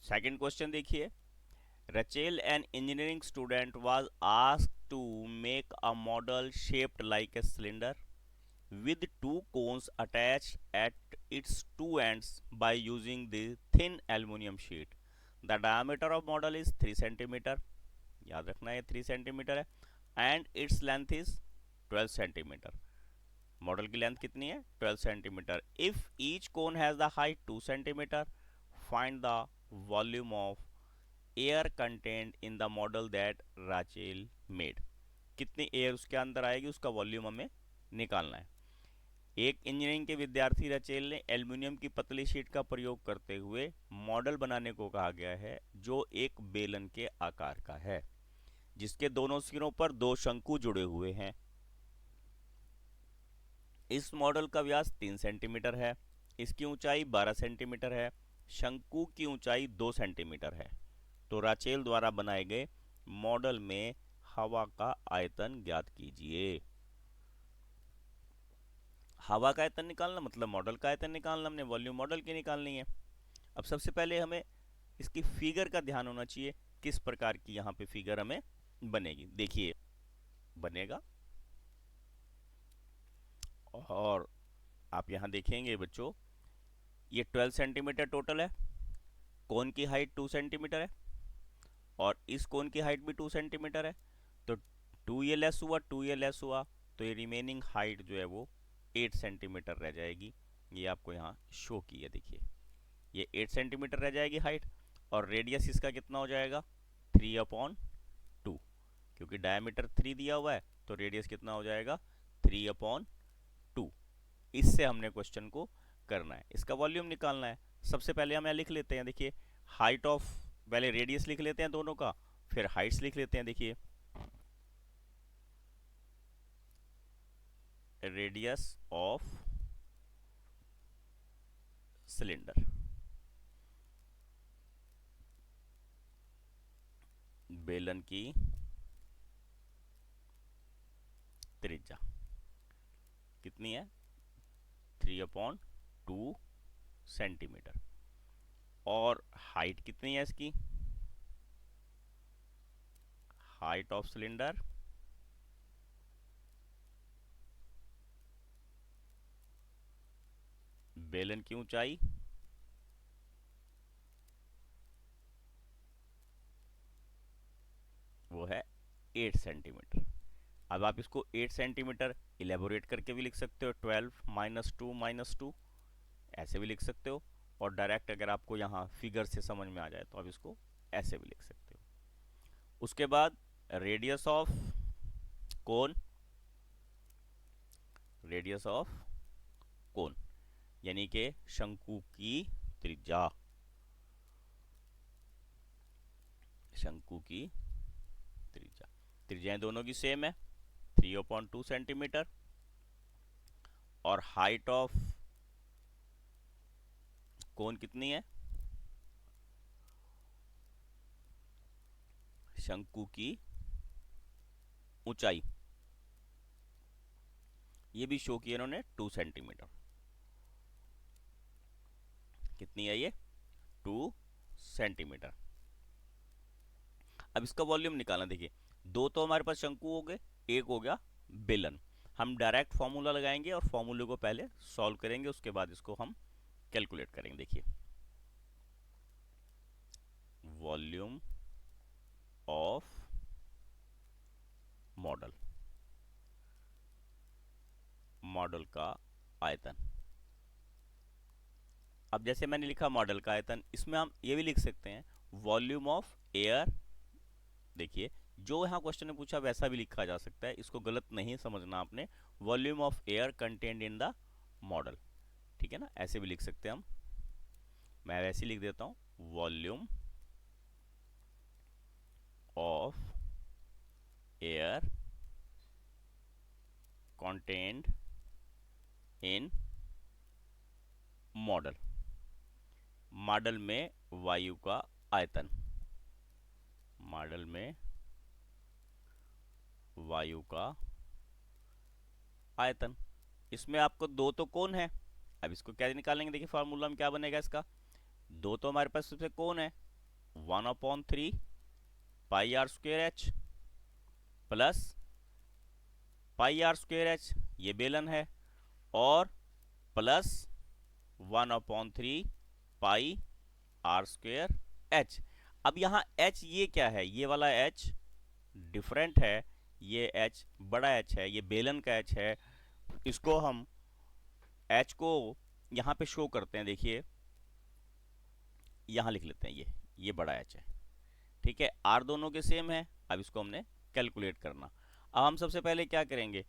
Second question देखिए, Rachel, an engineering student, was asked to make a model shaped like a cylinder with two cones attached at its two ends by using the thin aluminum sheet. The diameter of model is 3 centimeter. याद रखना है 3 centimetre है, and its length is 12 centimetre. Model की length कितनी है? 12 centimetre. If each cone has the height 2 centimetre, find the volume of air content in the model that Rachel made. कितनी air उसके अंदर आएगी, उसका वॉल्यूम हमें निकालना है। एक इंजीनियरिंग के विद्यार्थी रचेल ने एल्युमिनियम की पतली शीट का प्रयोग करते हुए मॉडल बनाने को कहा गया है जो एक बेलन के आकार का है, जिसके दोनों सिरों पर दो शंकु जुड़े हुए हैं। इस मॉडल का व्यास 3 सेंटीमीटर है, इसकी ऊंचाई 12 सेंटीमीटर है, शंकु की ऊंचाई 2 सेंटीमीटर है। तो राचेल द्वारा बनाए गए मॉडल में हवा का आयतन ज्ञात कीजिए। हवा का आयतन निकालना मतलब मॉडल का आयतन निकालना, हमने वॉल्यूम मॉडल की निकालनी है। अब सबसे पहले हमें इसकी फिगर का ध्यान होना चाहिए, किस प्रकार की यहाँ पे फिगर हमें बनेगी। देखिए बनेगा, और आप यहाँ देखेंगे बच्चों, ये 12 सेंटीमीटर टोटल है, कोन की हाइट 2 सेंटीमीटर है, और इस कोन की हाइट भी 2 सेंटीमीटर है। तो 2 ये लेस हुआ, 2 ये लेस हुआ, तो ये रिमेनिंग हाइट जो है वो 8 सेंटीमीटर रह जाएगी। ये आपको यहाँ शो की है, देखिए ये 8 सेंटीमीटर रह जाएगी हाइट, और रेडियस इसका कितना हो जाएगा? 3/2, क्योंकि डायमीटर 3 दिया हुआ है तो रेडियस कितना हो जाएगा? 3/2। इससे हमने क्वेश्चन को करना है, इसका वॉल्यूम निकालना है। सबसे पहले हम यहाँ लिख लेते हैं, देखिए हाइट ऑफ, पहले रेडियस लिख लेते हैं दोनों का, फिर हाइट्स लिख लेते हैं। देखिए रेडियस ऑफ सिलेंडर, बेलन की त्रिज्या कितनी है? 3/2 सेंटीमीटर। और हाइट कितनी है इसकी? हाइट ऑफ सिलेंडर बेलन की ऊंचाई वो है 8 सेंटीमीटर। अब आप इसको 8 सेंटीमीटर इलेबोरेट करके भी लिख सकते हो, 12 - 2 - 2, ऐसे भी लिख सकते हो। और डायरेक्ट अगर आपको यहाँ फिगर से समझ में आ जाए तो आप इसको ऐसे भी लिख सकते हो। उसके बाद radius of cone, radius of cone यानी कि शंकु की त्रिज्या, शंकु की त्रिज्या, त्रिज्याएं दोनों की सेम है 3/2 सेंटीमीटर। और हाइट ऑफ कोन कितनी है? शंकु की ऊंचाई, ये भी शो किया इन्होंने 2 सेंटीमीटर। कितनी है ये? 2 सेंटीमीटर। अब इसका वॉल्यूम निकालना, देखिए दो तो हमारे पास शंकु हो गए, एक हो गया बेलन। हम डायरेक्ट फॉर्मूला लगाएंगे और फॉर्मूले को पहले सॉल्व करेंगे, उसके बाद इसको हम कैलकुलेट करेंगे। देखिए वॉल्यूम ऑफ मॉडल, मॉडल का आयतन। अब जैसे मैंने लिखा मॉडल का आयतन, इसमें हम ये भी लिख सकते हैं वॉल्यूम ऑफ एयर। देखिए जो यहाँ क्वेश्चन ने पूछा वैसा भी लिखा जा सकता है, इसको गलत नहीं समझना आपने। Volume of air content in the model, ठीक है ना, ऐसे भी लिख सकते हैं हम। मैं वैसे ही लिख देता हूँ, volume of air content in model, model में वायु का आयतन, मॉडल में वायु का आयतन। इसमें आपको दो तो कोण है, अब इसको क्या निकालेंगे? देखिए फार्मूला में क्या बनेगा इसका, दो तो हमारे पास सबसे कोण है, 1/3 pi R square H plus pi R square H, ये बेलन है, और plus 1/3 pi R square H. अब यहाँ एच ये क्या है, ये वाला एच डिफरेंट है, ये एच बड़ा एच है, ये बेलन का एच है। इसको हम एच को यहाँ पे शो करते हैं, देखिए यहाँ लिख लेते हैं, ये बड़ा एच है, ठीक है। आर दोनों के सेम है, अब इसको हमने कैलकुलेट करना। अब हम सबसे पहले क्या करेंगे,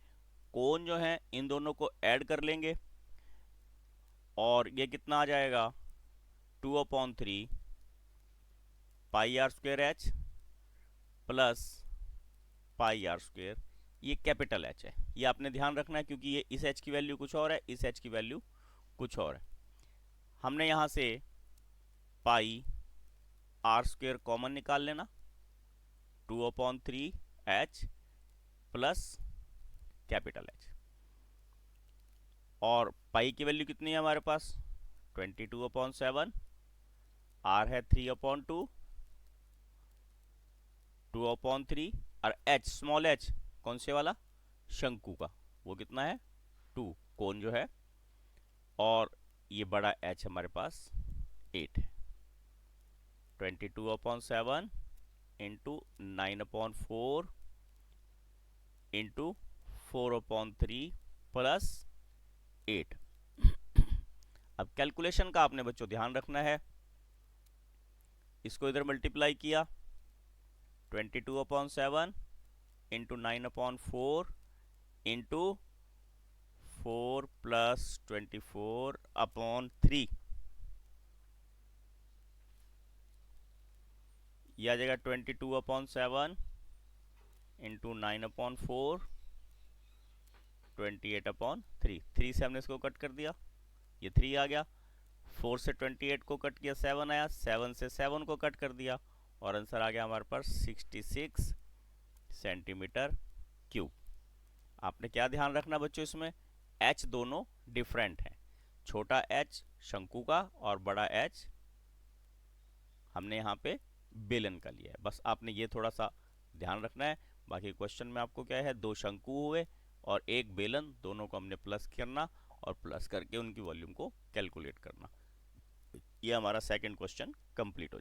कोण जो है इन दोनों को ऐड कर लेंगे, और ये कितना आ जाएगा 2/3 pi R square H plus pi R square, ये कैपिटल एच है, ये आपने ध्यान रखना है क्योंकि ये इस एच की वैल्यू कुछ और है, इस एच की वैल्यू कुछ और है। हमने यहां से पाई आर स्क्वेयर कॉमन निकाल लेना, 2/3 एच प्लस कैपिटल एच, और पाई की वैल्यू कितनी है हमारे पास 22/7, आर है 3/2, 2/3, और एच स्मॉल एच कौन से वाला, शंकु का, वो कितना है 2, कोण जो है, और ये बड़ा एच हमारे पास 8 है। 22/7 इंटू 9/4 इंटू 4/3 प्लस 8। अब कैलकुलेशन का आपने बच्चों ध्यान रखना है, इसको इधर मल्टीप्लाई किया, 22/7 इंटू 9/4 इंटू 4 प्लस 24/3, यह आ जाएगा 22/7 इंटू 9/4 28/3। 3 से हमने इसको कट कर दिया, ये 3 आ गया, 4 से 28 को कट किया 7 आया, 7 से 7 को कट कर दिया, और आंसर आ गया हमारे पास 66 सेंटीमीटर क्यूब। आपने क्या ध्यान रखना बच्चों, इसमें एच दोनों डिफरेंट हैं, छोटा एच शंकु का और बड़ा एच हमने यहाँ पे बेलन का लिया है। बस आपने ये थोड़ा सा ध्यान रखना है। बाकी क्वेश्चन में आपको क्या है, 2 शंकु हुए और 1 बेलन, दोनों को हमने प्लस करना और प्लस करके उनकी वॉल्यूम को कैलकुलेट करना। ये हमारा सेकंड क्वेश्चन कंप्लीट हो जाता है।